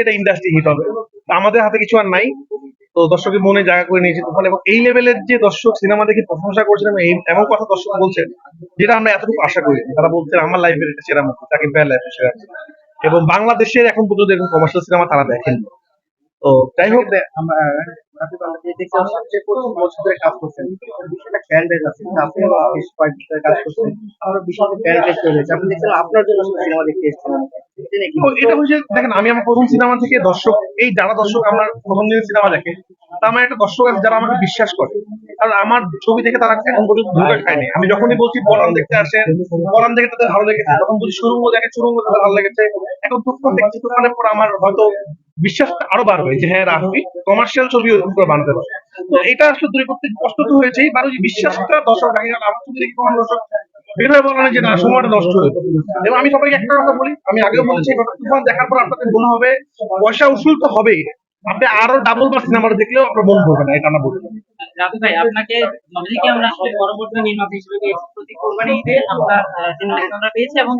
এটা industry hit হবে। তো আমাদের হাতে কিছু আর নাই। তো দর্শকের মনে জায়গা করে নিয়েছে তুফান, এবং এই লেভেলের যে দর্শক সিনেমা দেখে প্রশংসা করছেন এবং এমন কথা দর্শক বলছেন যেটা আমরা এতটুকু আশা করি। তারা বলছেন আমার লাইফের এটা সেরা মুভি, সাকিব ভাইয়ের লাইফের সেরা movie। এবং বাংলাদেশের এখন পর্যন্ত এরকম কমার্শিয়াল সিনেমা তারা দেখেন। তো যাই হোক, আমরা রাকিব আল যে দেখলাম সবচেয়ে 25 বছর ধরে কাজ করছেন। বিষয়টা ফ্যান বেজ আছে। আপনি বেশ কয়েক বছর ধরে কাজ করছেন। আপনার বিশাল ফ্যান বেজ তৈরি হয়েছে। আপনি দেখছেন আপনার জন্য আসলে সিনেমা দেখতে এসেছিলেন। এটা নিয়ে কি তো এটা হচ্ছে দেখেন, আমি আমার প্রথম সিনেমা থেকে দর্শক, এই যারা দর্শক আমার প্রথম দিনের সিনেমা দেখে, তা আমার একটা দর্শক আছে যারা আমাকে বিশ্বাস করে। কারণ আমার ছবি দেখে তারা এখন পর্যন্ত ধোঁকা খায়নি। আমি যখনই বলছি পরান দেখতে আসেন, পরান দেখে তাদের ভালো লেগেছে। যখন বলছি সুড়ঙ্গ দেখে, সুড়ঙ্গ তাদের ভালো লেগেছে। এখন তুফান দেখছি, তুফানের পর আমার হয়তো বিশ্বাসটা আরো বাড়বে যে হ্যাঁ, রাফি কমার্শিয়াল ছবি ওরকম করে বানাতে পারে। তো এটা আসলে তৈরি করতে কষ্ট তো হয়েছেই, আর ওই যে বিশ্বাসটা দর্শক রাখে। কারণ আমার ছবি দেখে কোনো দর্শক বের হয়ে বলে না যে না, সময়টা নষ্ট হয়ে যাবে। এবং আমি সবাইকে একটা কথা বলি, আমি আগেও বলেছি, তুফান দেখার পর আপনাদের মনে হবে পয়সা উসুল তো হবেই, আপনি আরো ডাবল বার সিনেমাটা দেখলেও আপনার মন ভরবে না, এটা আমরা বলবো। রাবি ভাই, আপনাকে যতদিকে আমরা আসলে পরবর্তী নির্মাতা হিসেবে পেয়েছি, প্রতি কোরবানি ঈদে আপনার সিনেমাটা আমরা পেয়েছি, এবং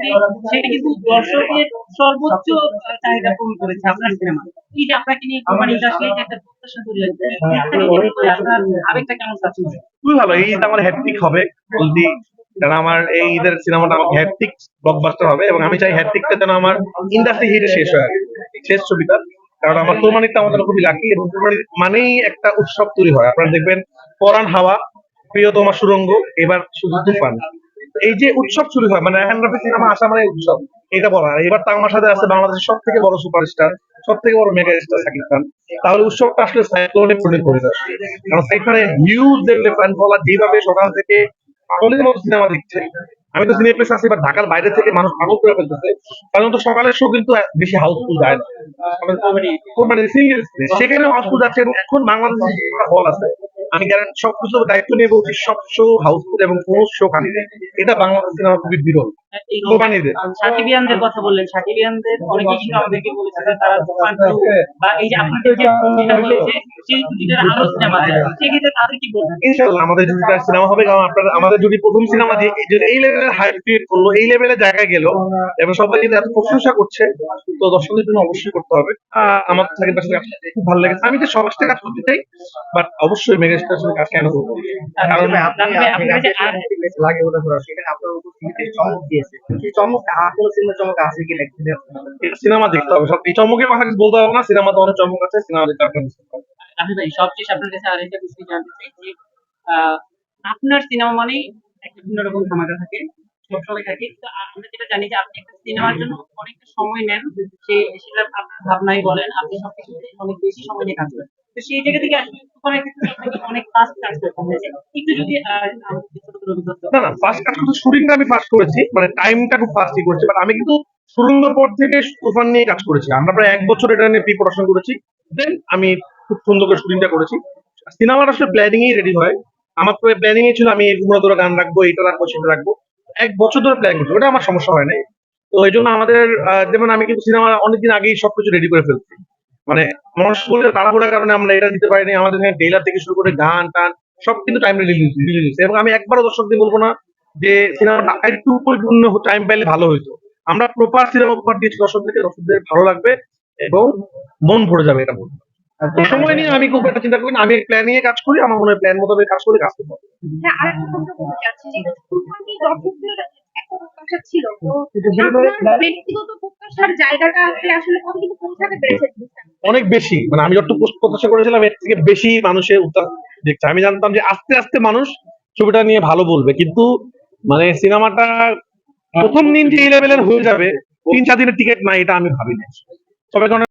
সেটা কিন্তু দর্শকের সর্বোচ্চ চাহিদা পূরণ করেছে আপনার সিনেমা। এই যে আপনাকে নিয়ে কোরবানি ঈদ আসলে যে একটা প্রত্যাশা তৈরি হয়েছে, আপনার আবেগটা কেমন কাজ করে? খুবই ভালো, এই ঈদ আমার হ্যাটট্রিক হবে বলতে। কারণ আমার এই ঈদের সিনেমাটা আমার হ্যাটট্রিক ব্লকবাস্টার হবে, এবং আমি চাই হ্যাটট্রিকটা যেন আমার ইন্ডাস্ট্রি হিটে শেষ হয়, শেষ ছবিটা। কারণ আমার কোরবানিটা আমাদের খুবই লাকি, এবং কোরবানি মানেই একটা উৎসব তৈরি হয়। আপনারা দেখবেন পরান হাওয়া, প্রিয়তমা সুরঙ্গ, এবার শুধু তুফান, এই যে উৎসব শুরু হয়, মানে রায়হান রাফি সিনেমা আসা মানে উৎসব, এটা বলা। আর এবার তো আমার সাথে আছে বাংলাদেশের সব থেকে বড় সুপারস্টার, সব থেকে বড় মেগা স্টার সাকিব খান। তাহলে উৎসবটা আসলে সাইক্লোনে পরিণত হয়ে যাচ্ছে। কারণ সাকিব খানের হিউজ দেখলে ফ্যান ফলোয়ার যেভাবে সকাল থেকে পাগলের মতো সিনেমা দেখছে। আমি তো সিনেপ্লেক্স আছি, বাট ঢাকার বাইরে থেকে মানুষ পাগল করে ফেলতেছে। সাধারণত সকালের শো কিন্তু বেশি হাউসফুল যায় না, মানে সিঙ্গেল সেখানে হাউসফুল যাচ্ছে। এবং এখন বাংলাদেশে হল আছে, আমি গ্যারান্টি সবকিছু দায়িত্ব নিয়ে বলছি, সব শো হাউসফুল এবং কোন শো খালি নেই। এটা বাংলাদেশ সিনেমা খুবই বিরল। এই কোরবানিদের সাকিবিয়ানদের কথা বললেন, সাকিবিয়ানদের অনেকেই কিন্তু আমাদেরকে বলেছে যে তারা তুফান 2 বা এই যে আপনাদের যে যেটা হয়েছে সেই দুইটার আরো সিনেমা চায়, সেক্ষেত্রে তাদের কি বলবেন? ইনশাআল্লাহ আমাদের যদি তার সিনেমা হবে, কারণ আপনারা আমাদের যদি প্রথম সিনেমা দিয়ে যদি এই লেভেলের হাইপ ক্রিয়েট করলো, এই লেভেলের জায়গায় গেল, এবং সবাই যদি এত প্রশংসা করছে, তো দর্শকদের জন্য অবশ্যই করতে হবে। আমার সাকিব ভাইয়ের সাথে কাজ করতে খুব ভালো লেগেছে। আমি তো সবার সাথে কাজ করতে চাই, বাট অবশ্যই মেগাস্টারের সাথে কাজ কেন করবো? কারণ লাগে ওটা ধরা সেখানে আপনার উপস্থিতিতে চমক দিয়েছে। সেই চমক কোনো সিনেমার চমক আছে কি লাগছে? সিনেমা দেখতে হবে। সব এই চমকের কথা কিছু বলতে হবে না, সিনেমাতে অনেক চমক আছে, সিনেমা দেখতে আপনার বুঝতে হবে। রাফি ভাই, সবশেষে আপনার কাছে আরেকটা বিষয় জানতে চাই যে আহ, আপনার সিনেমা মানেই একটা ভিন্ন রকম ধামাকা থাকে, সবসময় থাকে। তো আমরা যেটা জানি যে আপনি একটা সিনেমার জন্য অনেকটা সময় নেন, সেটা আপনার ভাবনাই বলেন, আপনি সবকিছুতে অনেক বেশি সময় নিয়ে কাজ করেন। তো সেই জায়গা থেকে আসলে তুফানের ক্ষেত্রে আপনাকে অনেক ফাস্ট কাজ করতে হয়েছে। একটু যদি আমাদের ছোট করে অভিজ্ঞতা। না না, ফার্স্ট কাজ কিন্তু শুটিংটা আমি ফার্স্ট করেছি, মানে টাইমটা খুব ফাস্টই করেছি। বাট আমি কিন্তু সুরঙ্গর পর থেকে তুফান নিয়ে কাজ করেছি। আমরা প্রায় 1 বছর এটা নিয়ে প্রি প্রোডাকশন করেছি, দেন আমি খুব সুন্দর করে শুটিংটা করেছি। সিনেমাটা আসলে প্ল্যানিং এই রেডি হয়। আমার তো প্ল্যানিং এ ছিল আমি এগুলো ধরে গান রাখবো, এটা রাখবো, সেটা রাখবো। 1 বছর ধরে প্ল্যান করছি, ওটা আমার সমস্যা হয় নাই। তো এই জন্য আমাদের যেমন আমি কিন্তু সিনেমা অনেকদিন আগেই সবকিছু রেডি করে ফেলছি। মানে মানুষ বলে তাড়াহুড়ার কারণে আমরা এটা দিতে পারিনি। আমাদের এখানে ট্রেলার থেকে শুরু করে গান টান সব কিন্তু টাইম রিলিজ দিচ্ছে। এবং আমি একবারও দর্শকদের বলবো না যে সিনেমাটা একটু পরিপূর্ণ টাইম পাইলে ভালো হইতো। আমরা প্রপার সিনেমা উপহার দিয়েছি দর্শকদেরকে, দর্শকদের ভালো লাগবে এবং মন ভরে যাবে, এটা বলবো। এই সময় নিয়ে আমি খুব একটা চিন্তা করি না, আমি প্ল্যান নিয়ে কাজ করি। আমার মনে হয় প্ল্যান মোতাবেক কাজ করে কাজ করতে হবে। হ্যাঁ, আরেকটা প্রশ্ন করতে চাচ্ছি যে তুফান নিয়ে দর্শকদের একটা প্রত্যাশা ছিল। তো আপনার ব্যক্তিগত প্রত্যাশার জায়গাটাতে আসলে কতটুকু পৌঁছাতে পেরেছেন? অনেক বেশি, মানে আমি যতটুকু প্রত্যাশা করেছিলাম এর থেকে বেশি মানুষের উত্তর দেখছে। আমি জানতাম যে আস্তে আস্তে মানুষ ছবিটা নিয়ে ভালো বলবে, কিন্তু মানে সিনেমাটা প্রথম দিন যে এই লেভেলের হয়ে যাবে, 3-4 দিনের টিকিট নাই, এটা আমি ভাবিনি। সবাইকে অনেক